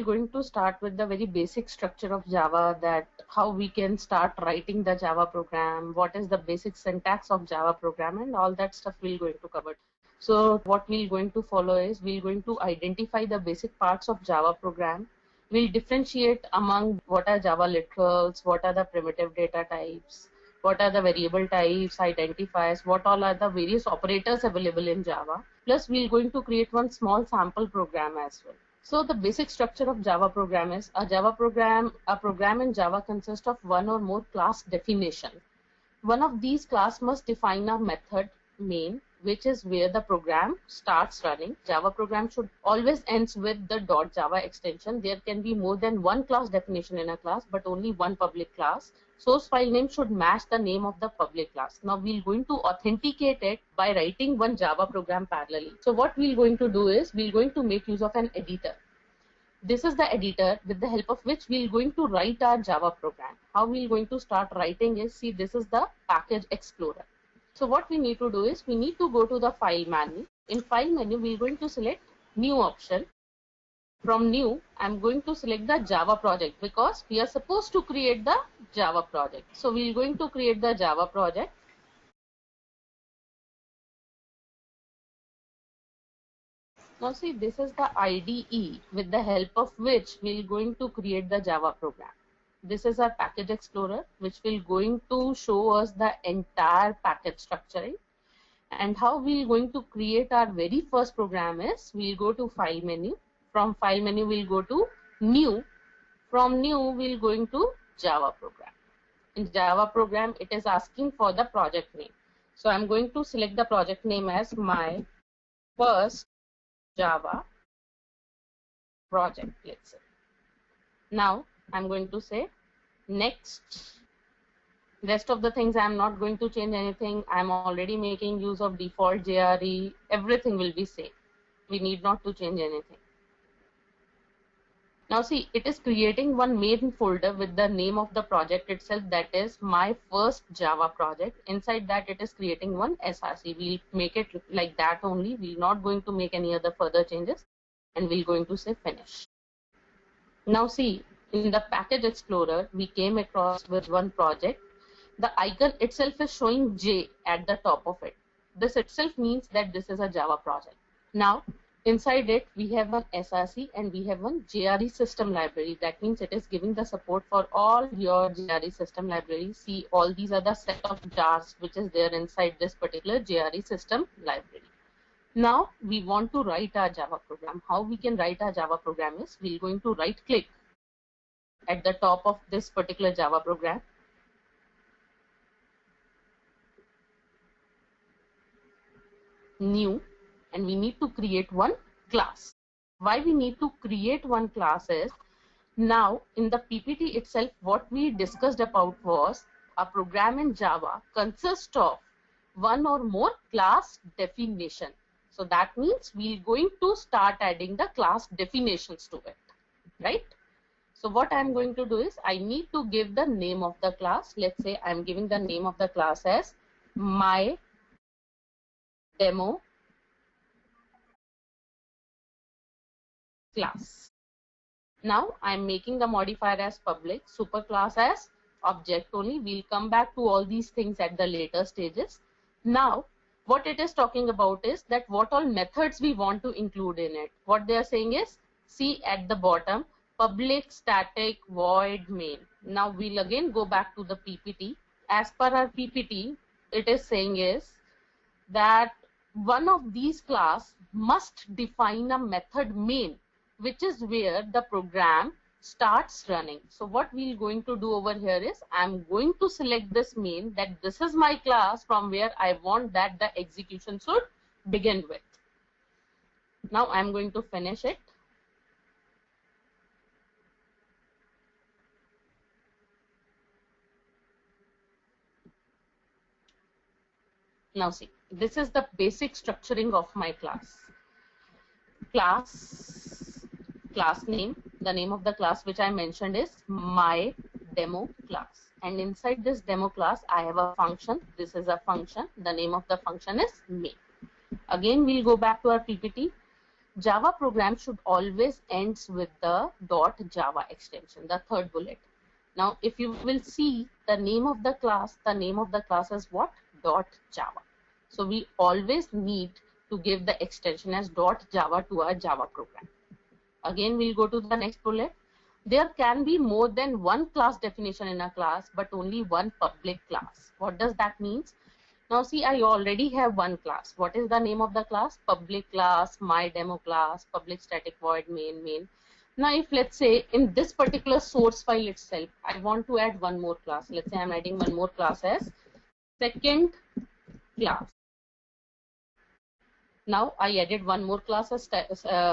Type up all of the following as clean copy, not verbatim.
we're going to start with the very basic structure of Java, that how we can start writing the Java program, what is the basic syntax of Java program, and all that stuff we're going to cover. So what we're going to follow is we're going to identify the basic parts of Java program. We'll differentiate among what are Java literals, what are the primitive data types, what are the variable types, identifiers, what all are the various operators available in Java. Plus, we're going to create one small sample program as well. So the basic structure of Java program is a program in Java consists of one or more class definition. One of these class must define a method main, which is where the program starts running. Java program should always ends with the .java extension. There can be more than one class definition in a class, but only one public class. Source file name should match the name of the public class. Now we're going to authenticate it by writing one Java program parallelly. So what we're going to do is we're going to make use of an editor. This is the editor with the help of which we're going to write our Java program. How we're going to start writing is, see, this is the package explorer. So what we need to do is we need to go to the file menu. In file menu, we're going to select new option. From new, I'm going to select the Java project because we are supposed to create the Java project. So we're going to create the Java project. Now see, this is the IDE with the help of which we're going to create the Java program. This is our package explorer, which will going to show us the entire package structuring. And how we're going to create our very first program is we'll go to file menu. From file menu, we'll go to new. From new, we'll going to Java program. In Java program, it is asking for the project name. So I'm going to select the project name as my first Java project, let's say. Now I'm going to say next. Rest of the things I'm not going to change anything. I'm already making use of default JRE. Everything will be same. We need not to change anything. Now see, it is creating one main folder with the name of the project itself, that is my first Java project. Inside that it is creating one SRC. We'll make it like that only. We're not going to make any other further changes, and we're going to say finish. Now see, in the package explorer, we came across with one project. The icon itself is showing J at the top of it. This itself means that this is a Java project. Now inside it, we have one SRC and we have one JRE system library. That means it is giving the support for all your JRE system libraries. See, all these are the set of jars which is there inside this particular JRE system library. Now we want to write our Java program. How we can write our Java program is we're going to right click at the top of this particular Java program. New. And we need to create one class. Why we need to create one class is, now in the PPT itself, what we discussed about was a program in Java consists of one or more class definition. So that means we're going to start adding the class definitions to it, right? So what I'm going to do is I need to give the name of the class. Let's say I'm giving the name of the class as my demo class. Now I'm making the modifier as public, superclass as object only. We'll come back to all these things at the later stages. Now what it is talking about is that what all methods we want to include in it. What they are saying is, see at the bottom, public, static, void, main. Now we'll again go back to the PPT. As per our PPT, it is saying is that one of these class must define a method main, which is where the program starts running. So what we're going to do over here is I'm going to select this main, that this is my class from where I want that the execution should begin with. Now I'm going to finish it. Now see, this is the basic structuring of my class. Class name, the name of the class which I mentioned is my demo class, and inside this demo class I have a function. This is a function. The name of the function is main. Again we'll go back to our PPT. Java program should always ends with the .java extension, the third bullet. Now, if you will see the name of the class is what? .java. So we always need to give the extension as .java to our Java program. Again, we'll go to the next bullet. There can be more than one class definition in a class, but only one public class. What does that mean? Now see, I already have one class. What is the name of the class? Public class, my demo class, public static void main. Now if let's say in this particular source file itself, I want to add one more class. Let's say I'm adding one more class as second class. Now I added one more class as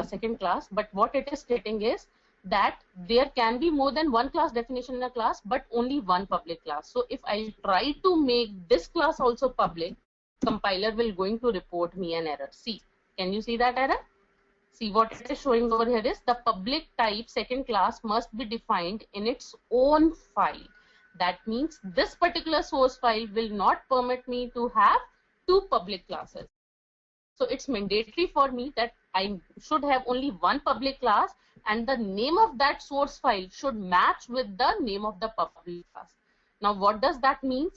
second class, but what it is stating is that there can be more than one class definition in a class, but only one public class. So if I try to make this class also public, compiler will going to report me an error. See, can you see that error? See, what it is showing over here is the public type second class must be defined in its own file. That means this particular source file will not permit me to have two public classes. So it's mandatory for me that I should have only one public class, and the name of that source file should match with the name of the public class. Now what does that mean?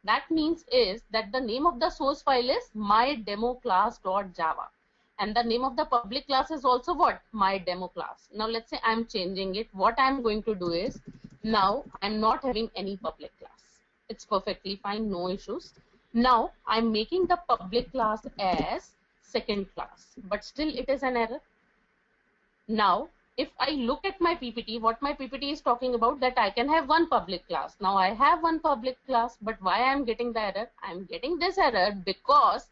That means is that the name of the source file is mydemoclass.java, and the name of the public class is also what? mydemoclass. Now let's say I'm changing it. What I'm going to do is, now I'm not having any public class. It's perfectly fine, no issues. Now I'm making the public class as second class, but still it is an error. Now if I look at my PPT, what my PPT is talking about, that I can have one public class. Now I have one public class, but why I am getting the error? I am getting this error because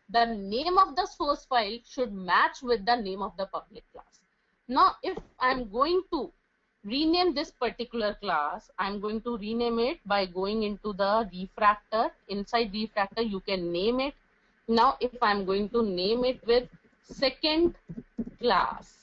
the name of the source file should match with the name of the public class. Now if I am going to rename this particular class, I'm going to rename it by going into the refactor. Inside refactor you can name it. Now if I'm going to name it with second class,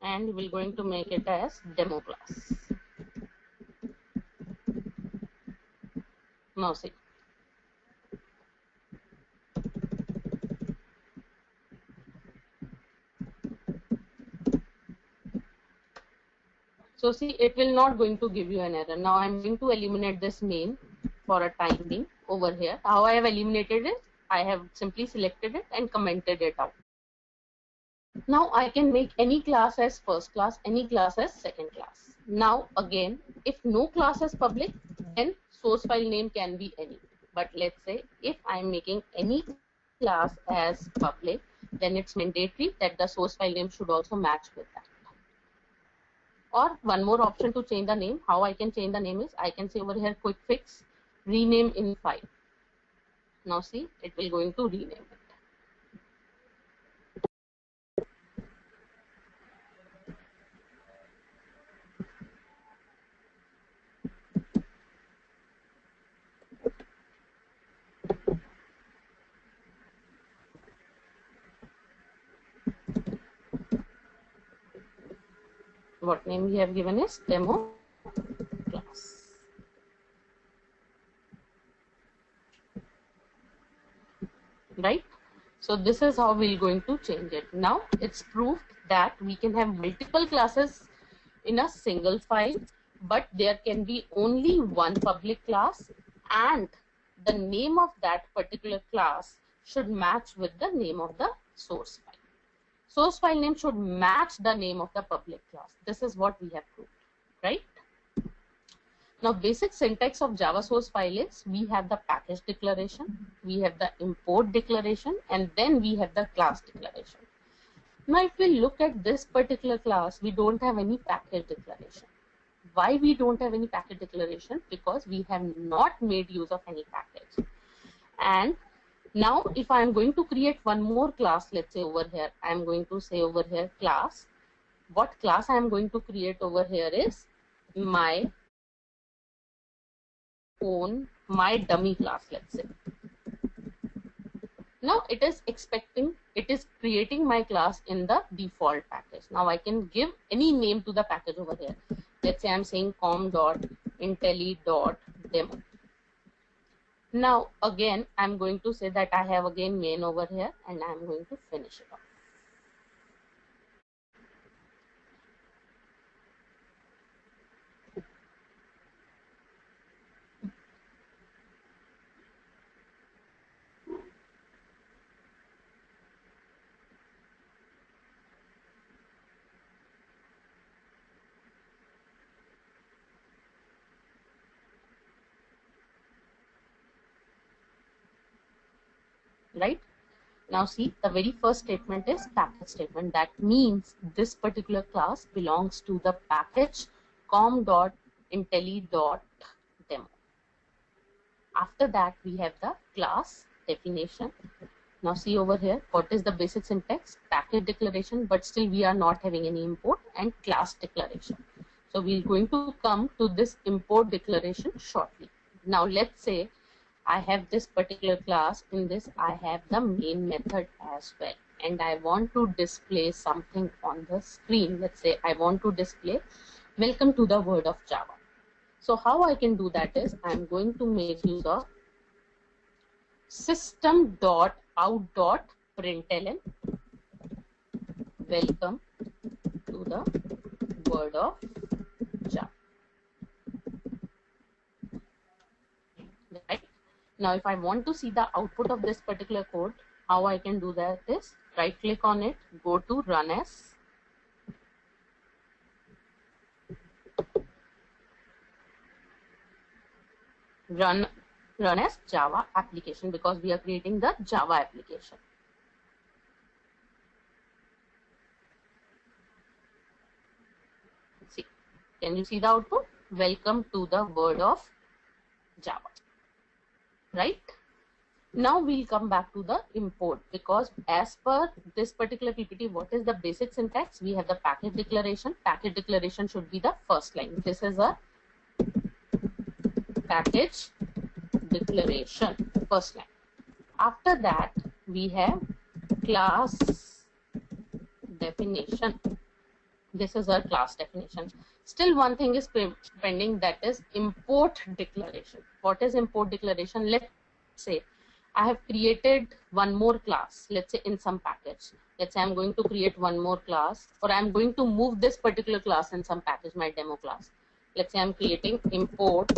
and we're going to make it as demo class. Now see, so see, it will not going to give you an error. Now I'm going to eliminate this main for a time being over here. How I have eliminated it? I have simply selected it and commented it out. Now I can make any class as first class, any class as second class. Now again, if no class is public, then source file name can be any. But let's say if I'm making any class as public, then it's mandatory that the source file name should also match with that. Or one more option to change the name. How I can change the name is, I can say over here quick fix, rename in file. Now see, it will going to rename it. What name we have given is demo class. Right? So this is how we're going to change it. Now it's proved that we can have multiple classes in a single file, but there can be only one public class, and the name of that particular class should match with the name of the source file. Source file name should match the name of the public class. This is what we have proved, right? Now basic syntax of Java source file is, we have the package declaration, we have the import declaration, and then we have the class declaration. Now if we look at this particular class, we don't have any package declaration. Why we don't have any package declaration? Because we have not made use of any package. And now if I am going to create one more class, let's say over here, I am going to say over here class. What class I am going to create over here is my own my dummy class, let's say. Now it is creating my class in the default package. Now I can give any name to the package over here. Let's say I'm saying com.intelli.demo. Now again, I'm going to say that I have again main over here, and I'm going to finish it off. Right? Now see, the very first statement is package statement. That means this particular class belongs to the package com.intelli.demo. After that, we have the class definition. Now see over here, what is the basic syntax? Package declaration, but still we are not having any import, and class declaration. So we're going to come to this import declaration shortly. Now let's say I have this particular class. In this I have the main method as well, and I want to display something on the screen. Let's say I want to display welcome to the world of Java. So how I can do that is I'm going to make use of system.out.println welcome to the world of Java. Right? Now if I want to see the output of this particular code, how I can do that is right click on it, go to run as, run as Java application, because we are creating the Java application. See, can you see the output? Welcome to the world of Java. Right? Now we'll come back to the import, because as per this particular PPT, what is the basic syntax? We have the package declaration. Package declaration should be the first line. This is a package declaration, first line. After that, we have class definition. This is our class definition. Still one thing is pending, that is import declaration. What is import declaration? Let's say I have created one more class, let's say in some package. Let's say I'm going to create one more class, or I'm going to move this particular class in some package, my demo class. Let's say I'm creating import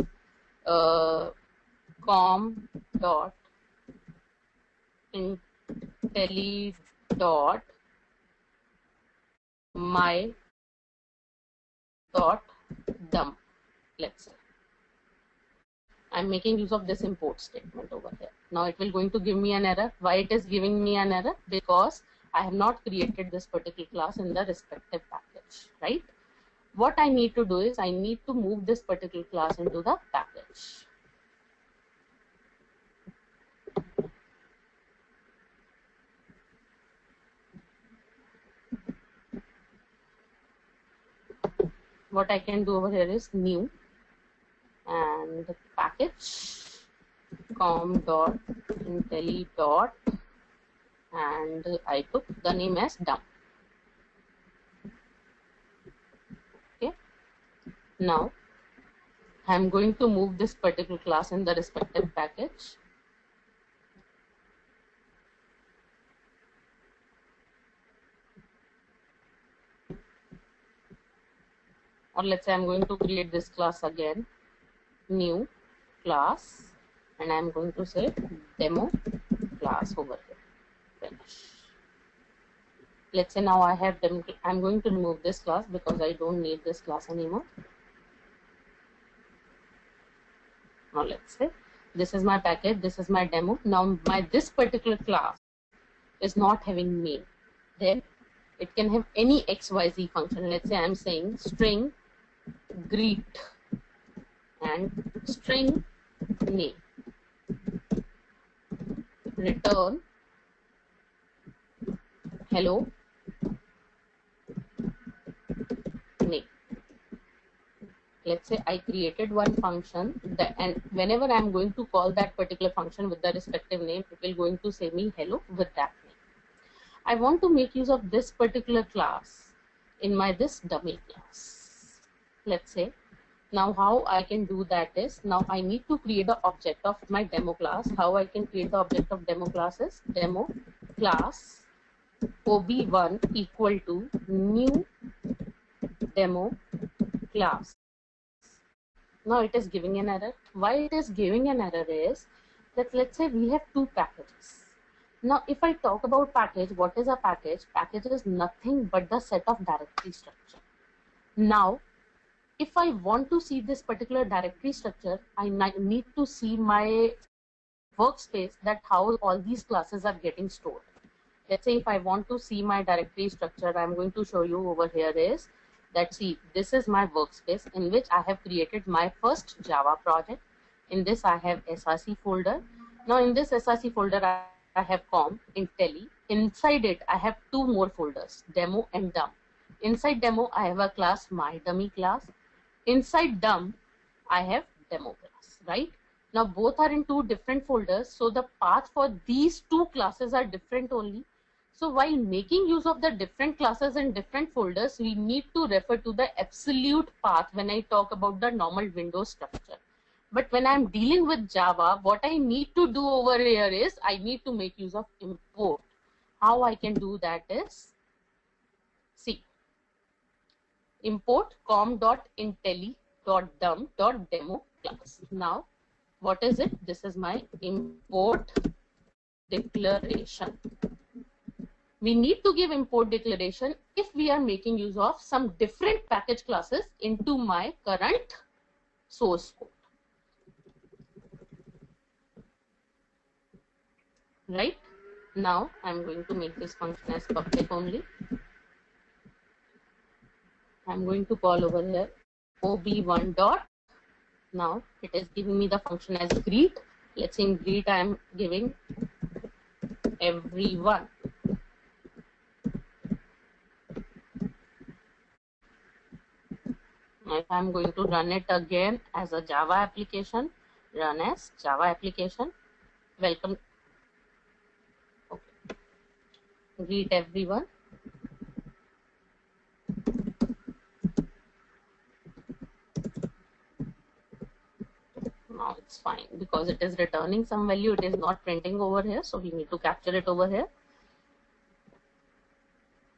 com.intelli.my.dump. Let's say I'm making use of this import statement over here. Now it will going to give me an error. Why it is giving me an error? Because I have not created this particular class in the respective package, right? What I need to do is I need to move this particular class into the package. What I can do over here is new and package com.intelli. And I took the name as dump. Okay. Now I'm going to move this particular class in the respective package. Or let's say I'm going to create this class again, new class, and I'm going to say demo class over here. Finish. Let's say now I have demo. I'm going to remove this class because I don't need this class anymore. Now let's say this is my package, this is my demo. Now this particular class is not having main. Then it can have any XYZ function. Let's say I'm saying string greet and string name, return hello name. let's say I created one function and whenever I'm going to call that particular function with the respective name, it will going to say me hello with that name. I want to make use of this particular class in my this dummy class. Let's say now how I can do that is, now I need to create the object of my demo class. How I can create the object of demo class is demo class ob1 equal to new demo class. Now it is giving an error. Why it is giving an error is that let's say we have two packages. Now if I talk about package, what is a package? Package is nothing but the set of directory structure. Now if I want to see this particular directory structure, I need to see my workspace, that how all these classes are getting stored. Let's say if I want to see my directory structure, I'm going to show you over here is that, see, this is my workspace in which I have created my first Java project. In this I have src folder. Now in this src folder I have com, Intelli. Inside it I have two more folders, demo and dum. Inside demo I have a class my dummy class. Inside dum I have demo class, right? Now both are in two different folders, so the path for these two classes are different only. So while making use of the different classes and different folders, we need to refer to the absolute path when I talk about the normal Windows structure. But when I'm dealing with Java, what I need to do over here is I need to make use of import. How I can do that is, see, import com.intelli.dum.demo class. Now, what is it? This is my import declaration. We need to give import declaration if we are making use of some different package classes into my current source code. Right? Now I'm going to make this function as public only. I'm going to call over here ob1 dot. Now it is giving me the function as greet. Let's say in greet I am giving everyone. If I'm going to run it again as a Java application, run as Java application, welcome, okay, greet everyone. Now it's fine because it is returning some value, it is not printing over here, so we need to capture it over here.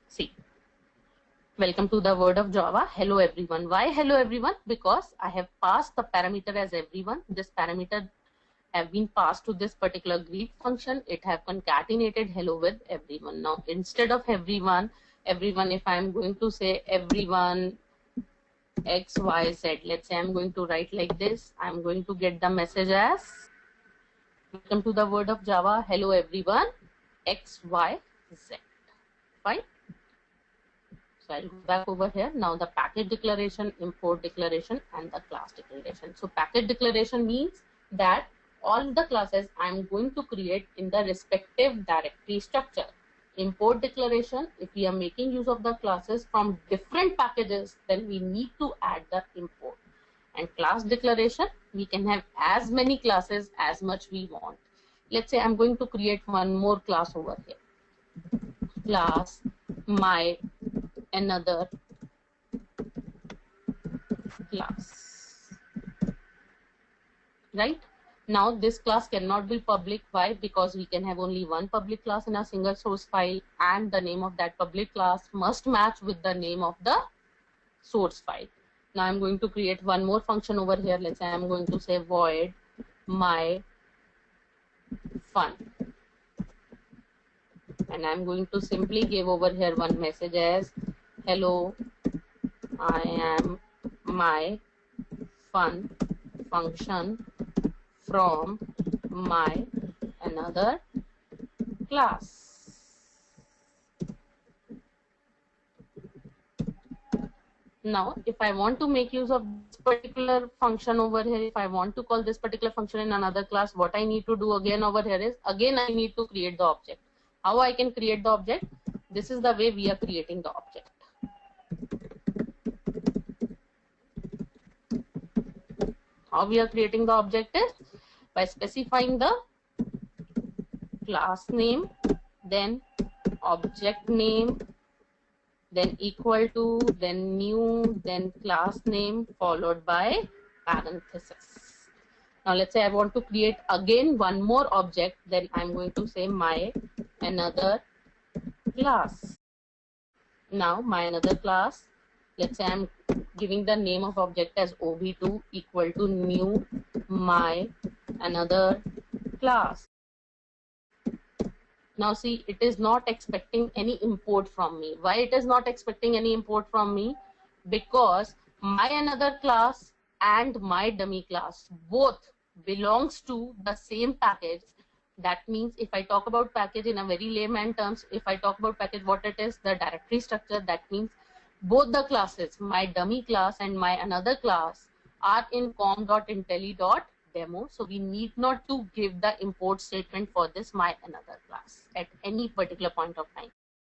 See. Welcome to the world of Java. Hello everyone. Why hello everyone? Because I have passed the parameter as everyone. This parameter have been passed to this particular greet function. It have concatenated hello with everyone. Now instead of everyone, if I am going to say everyone X, Y, Z, let's say I'm going to write like this. I'm going to get the message as welcome to the world of Java. Hello everyone X, Y, Z. Fine. So I'll go back over here. Now the package declaration, import declaration, and the class declaration. So package declaration means that all the classes I'm going to create in the respective directory structure. Import declaration, if we are making use of the classes from different packages, then we need to add the import. And class declaration, we can have as many classes as much we want. Let's say I'm going to create one more class over here. Class my another class, right? Now this class cannot be public. Why? Because we can have only one public class in a single source file, and the name of that public class must match with the name of the source file. Now I'm going to create one more function over here. Let's say I'm going to say void my fun, and I'm going to simply give over here one message as hello, I am my fun function from my another class. Now, if I want to make use of this particular function over here, if I want to call this particular function in another class, what I need to do again over here is, again I need to create the object. How I can create the object? This is the way we are creating the object. How we are creating the object is by specifying the class name, then object name, then equal to, then new, then class name, followed by parenthesis. Now let's say I want to create again one more object, then I'm going to say my another class. Now my another class, let's say I'm giving the name of object as ob2 equal to new my another class. Now see, it is not expecting any import from me. Why it is not expecting any import from me? Because my another class and my dummy class both belongs to the same package. That means if I talk about package in a very layman terms, if I talk about package, what it is, the directory structure, that means both the classes, my dummy class and my another class, are in com.intelli.demo. So we need not to give the import statement for this my another class at any particular point of time.